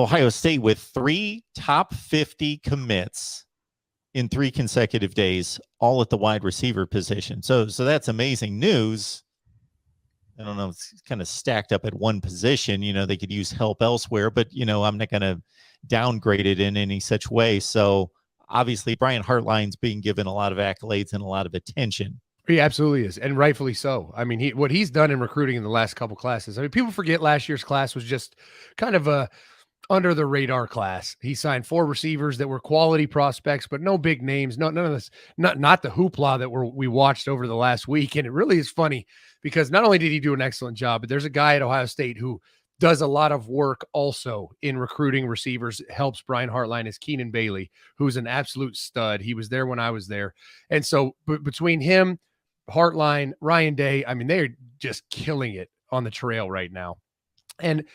Ohio State with 3 top 50 commits in 3 consecutive days, all at the wide receiver position. So that's amazing news. I don't know, it's kind of stacked up at one position. They could use help elsewhere, but, I'm not going to downgrade it in any such way. So obviously Brian Hartline's being given a lot of accolades and a lot of attention. He absolutely is, and rightfully so. I mean, what he's done in recruiting in the last couple classes. I mean, people forget last year's class was just kind of a under the radar class. He signed 4 receivers that were quality prospects, but no big names. None of this, not the hoopla that we watched over the last week. And it really is funny because not only did he do an excellent job, but there's a guy at Ohio State who does a lot of work also in recruiting receivers, helps Brian Hartline, is Keenan Bailey, who's an absolute stud. He was there when I was there. And so between him, Hartline, Ryan Day, I mean, they're just killing it on the trail right now. And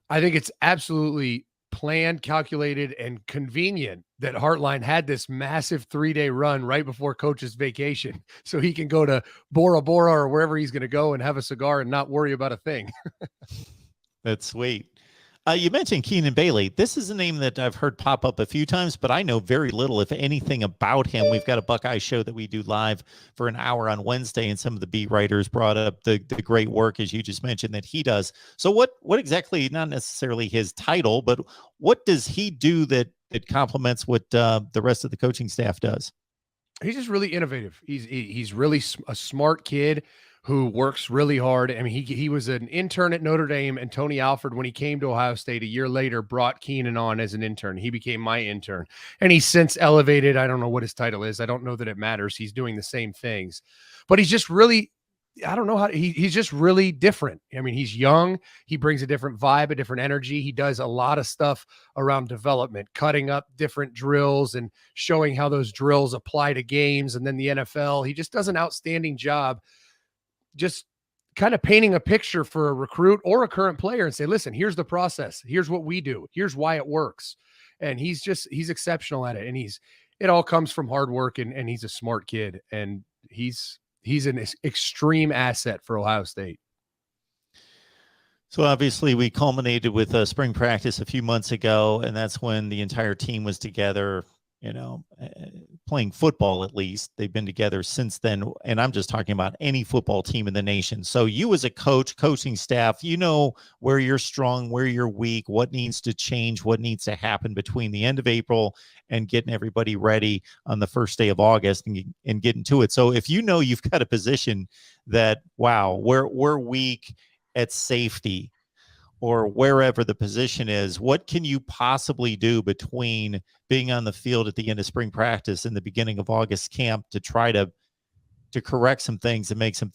I think it's absolutely planned, calculated, and convenient that Hartline had this massive 3-day run right before coach's vacation so he can go to Bora Bora or wherever he's going to go and have a cigar and not worry about a thing. That's sweet. You mentioned Keenan Bailey. This is a name that I've heard pop up a few times, but I know very little, if anything, about him. We've got a Buckeye show that we do live for an hour on Wednesday, and some of the beat writers brought up the great work, as you just mentioned, that he does. So what exactly, not necessarily his title, but what does he do that complements what the rest of the coaching staff does? He's just really innovative. He's really a smart kid who works really hard. I mean, he was an intern at Notre Dame, and Tony Alford, when he came to Ohio State a year later, brought Keenan on as an intern. He became my intern, and he's since elevated. I don't know what his title is. I don't know that it matters. He's doing the same things, but he's just really, I don't know how he's just really different. I mean, he's young. He brings a different vibe, a different energy. He does a lot of stuff around development, cutting up different drills and showing how those drills apply to games and then the NFL. He just does an outstanding job just kind of painting a picture for a recruit or a current player and say, listen, here's the process. Here's what we do. Here's why it works. And he's exceptional at it. And it all comes from hard work, and he's a smart kid, and he's an extreme asset for Ohio State. So obviously we culminated with spring practice a few months ago, and that's when the entire team was together, playing football. At least they've been together since then. And I'm just talking about any football team in the nation. So you as a coach, coaching staff, where you're strong, where you're weak, what needs to change, what needs to happen between the end of April and getting everybody ready on the first day of August and getting to it. So if you've got a position that, wow, we're weak at safety, or wherever the position is, what can you possibly do between being on the field at the end of spring practice and the beginning of August camp to try to correct some things and make some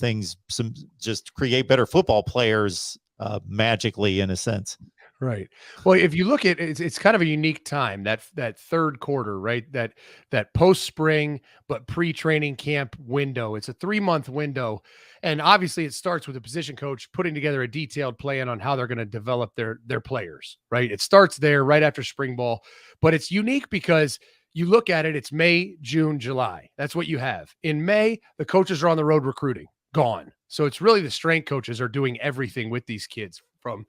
just create better football players magically, in a sense? Right. Well, if you look at it, it's kind of a unique time, that third quarter, right? That post-spring but pre-training camp window. It's a 3-month window. And obviously it starts with a position coach putting together a detailed plan on how they're going to develop their players, right? It starts there right after spring ball, but it's unique because you look at it, it's May, June, July. That's what you have. In May, the coaches are on the road recruiting, gone. So it's really the strength coaches are doing everything with these kids, from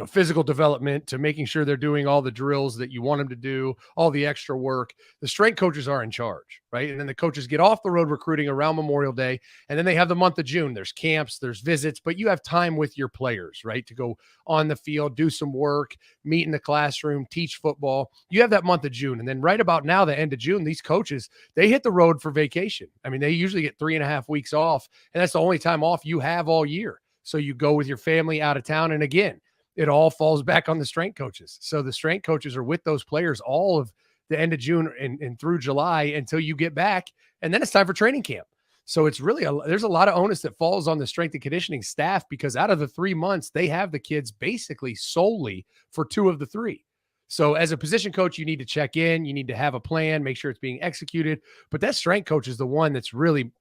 physical development to making sure they're doing all the drills that you want them to do, all the extra work. The strength coaches are in charge, right? And then the coaches get off the road recruiting around Memorial Day. And then they have the month of June. There's camps, there's visits, but you have time with your players, right? To go on the field, do some work, meet in the classroom, teach football. You have that month of June. And then right about now, the end of June, these coaches, they hit the road for vacation. I mean, they usually get 3.5 weeks off, and that's the only time off you have all year. So you go with your family out of town. And again, it all falls back on the strength coaches. So the strength coaches are with those players all of the end of June and through July until you get back. And then it's time for training camp. So it's really, there's a lot of onus that falls on the strength and conditioning staff, because out of the 3 months, they have the kids basically solely for 2 of the 3. So as a position coach, you need to check in, you need to have a plan, make sure it's being executed. But that strength coach is the one that's really,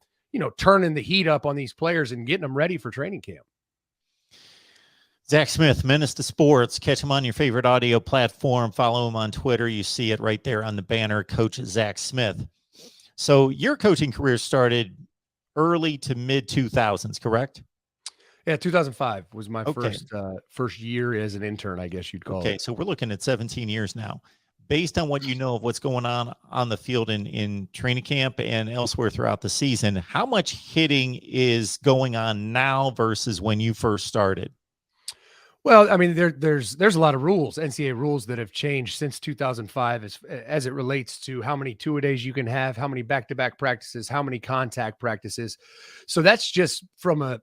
turning the heat up on these players and getting them ready for training camp. Zach Smith, Menace to Sports. Catch him on your favorite audio platform. Follow him on Twitter. You see it right there on the banner, Coach Zach Smith. So your coaching career started early to mid-2000s, correct? Yeah, 2005 was my Okay. first year as an intern, I guess you'd call Okay. it. So we're looking at 17 years now. Based on what you know of what's going on the field in training camp and elsewhere throughout the season, how much hitting is going on now versus when you first started? Well, I mean, there's a lot of rules, NCAA rules that have changed since 2005 as it relates to how many two-a-days you can have, how many back-to-back practices, how many contact practices. So that's just from a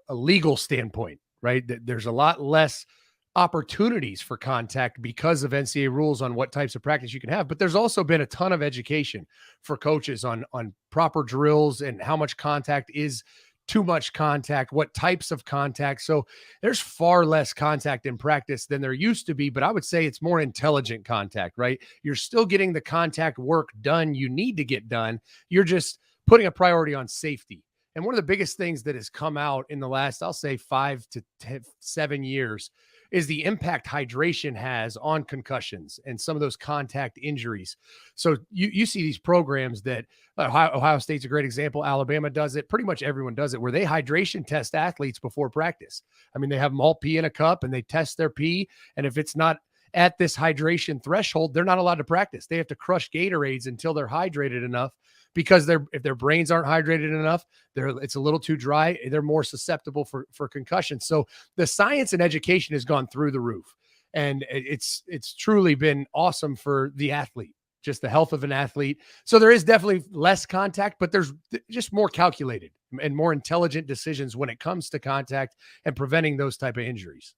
legal standpoint, right? There's a lot less opportunities for contact because of NCAA rules on what types of practice you can have. But there's also been a ton of education for coaches on proper drills and how much contact is too much contact, what types of contact. So there's far less contact in practice than there used to be, but I would say it's more intelligent contact, right? You're still getting the contact work done you need to get done. You're just putting a priority on safety. And one of the biggest things that has come out in the last, I'll say 5 to 7 years, is the impact hydration has on concussions and some of those contact injuries. So you see these programs that Ohio State's a great example. Alabama does it. Pretty much everyone does it, where they hydration test athletes before practice. I mean, they have them all pee in a cup and they test their pee. And if it's not at this hydration threshold, they're not allowed to practice. They have to crush Gatorades until they're hydrated enough, because if their brains aren't hydrated enough, it's a little too dry. They're more susceptible for concussion. So the science and education has gone through the roof, and it's truly been awesome for the athlete, just the health of an athlete. So there is definitely less contact, but there's just more calculated and more intelligent decisions when it comes to contact and preventing those type of injuries.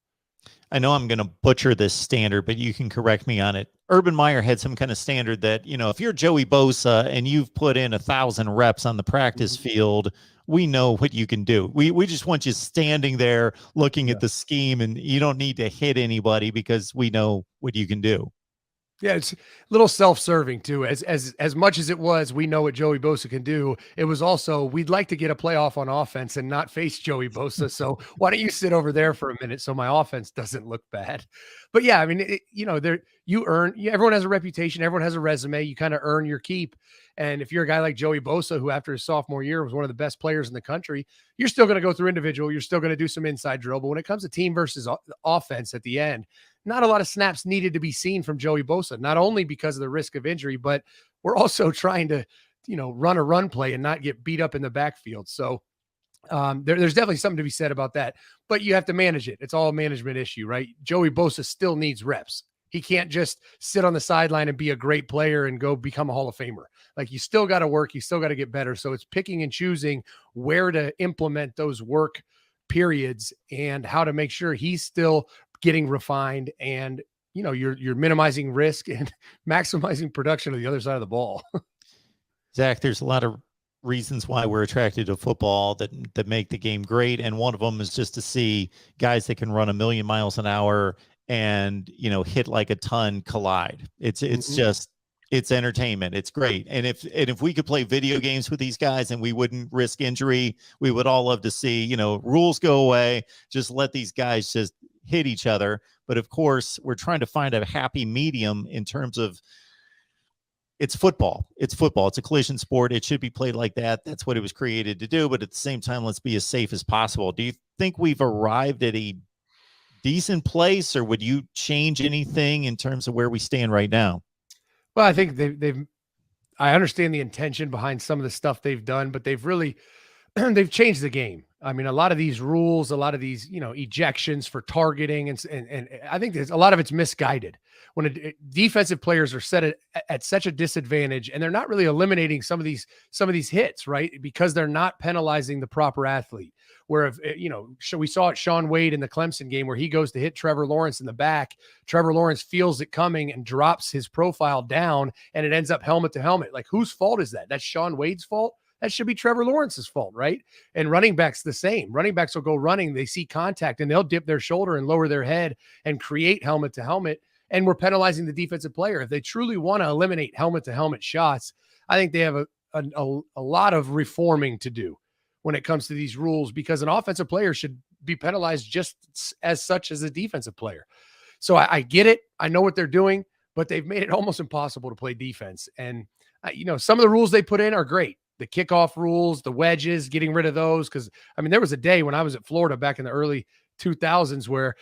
I know I'm going to butcher this standard, but you can correct me on it. Urban Meyer had some kind of standard that, if you're Joey Bosa and you've put in 1,000 reps on the practice field, we know what you can do. We just want you standing there looking at the scheme, and you don't need to hit anybody because we know what you can do. Yeah, it's a little self-serving too. As much as it was, we know what Joey Bosa can do. It was also, we'd like to get a playoff on offense and not face Joey Bosa. So why don't you sit over there for a minute so my offense doesn't look bad? But yeah, I mean, everyone has a reputation, everyone has a resume. You kind of earn your keep. And if you're a guy like Joey Bosa, who after his sophomore year was one of the best players in the country, you're still going to go through individual. You're still going to do some inside drill. But when it comes to team versus offense at the end, not a lot of snaps needed to be seen from Joey Bosa, not only because of the risk of injury, but we're also trying to, run a run play and not get beat up in the backfield. So there's definitely something to be said about that, but you have to manage it. It's all a management issue, right? Joey Bosa still needs reps. He can't just sit on the sideline and be a great player and go become a Hall of Famer. Like, you still got to work. You still got to get better. So it's picking and choosing where to implement those work periods and how to make sure he's still getting refined, and you're minimizing risk and maximizing production of the other side of the ball. Zach, there's a lot of reasons why we're attracted to football that make the game great, and one of them is just to see guys that can run 1,000,000 miles an hour and hit like a ton collide. It's just, it's entertainment. It's great. And if we could play video games with these guys and we wouldn't risk injury, we would all love to see, rules go away, just let these guys just hit each other. But of course, we're trying to find a happy medium in terms of, it's football. It's a collision sport. It should be played like that. That's what it was created to do. But at the same time, let's be as safe as possible. Do you think we've arrived at a decent place, or would you change anything in terms of where we stand right now? Well, I think I understand the intention behind some of the stuff they've done, but they've really they've changed the game. I mean, a lot of these rules, a lot of these, ejections for targeting, and I think there's a lot of it's misguided when defensive players are set at such a disadvantage, and they're not really eliminating some of these hits, right? Because they're not penalizing the proper athlete. Where we saw it Sean Wade in the Clemson game, where he goes to hit Trevor Lawrence in the back. Trevor Lawrence feels it coming and drops his profile down, and it ends up helmet to helmet. Like, whose fault is that? That's Sean Wade's fault? That should be Trevor Lawrence's fault, right? And running backs the same. Running backs will go running, they see contact, and they'll dip their shoulder and lower their head and create helmet to helmet, and we're penalizing the defensive player. If they truly want to eliminate helmet to helmet shots, I think they have a lot of reforming to do when it comes to these rules, because an offensive player should be penalized just as such as a defensive player. So I get it. I know what they're doing, but they've made it almost impossible to play defense. And some of the rules they put in are great. the kickoff rules, the wedges, getting rid of those. Because I mean, there was a day when I was at Florida back in the early 2000s where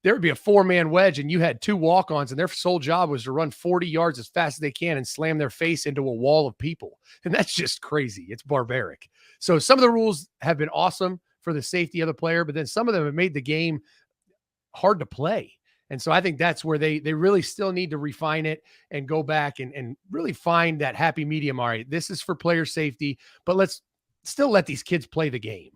there would be a 4-man wedge and you had 2 walk-ons and their sole job was to run 40 yards as fast as they can and slam their face into a wall of people. And that's just crazy. It's barbaric. So some of the rules have been awesome for the safety of the player, but then some of them have made the game hard to play. And so I think that's where they really still need to refine it and go back and really find that happy medium. All right, this is for player safety, but let's still let these kids play the game.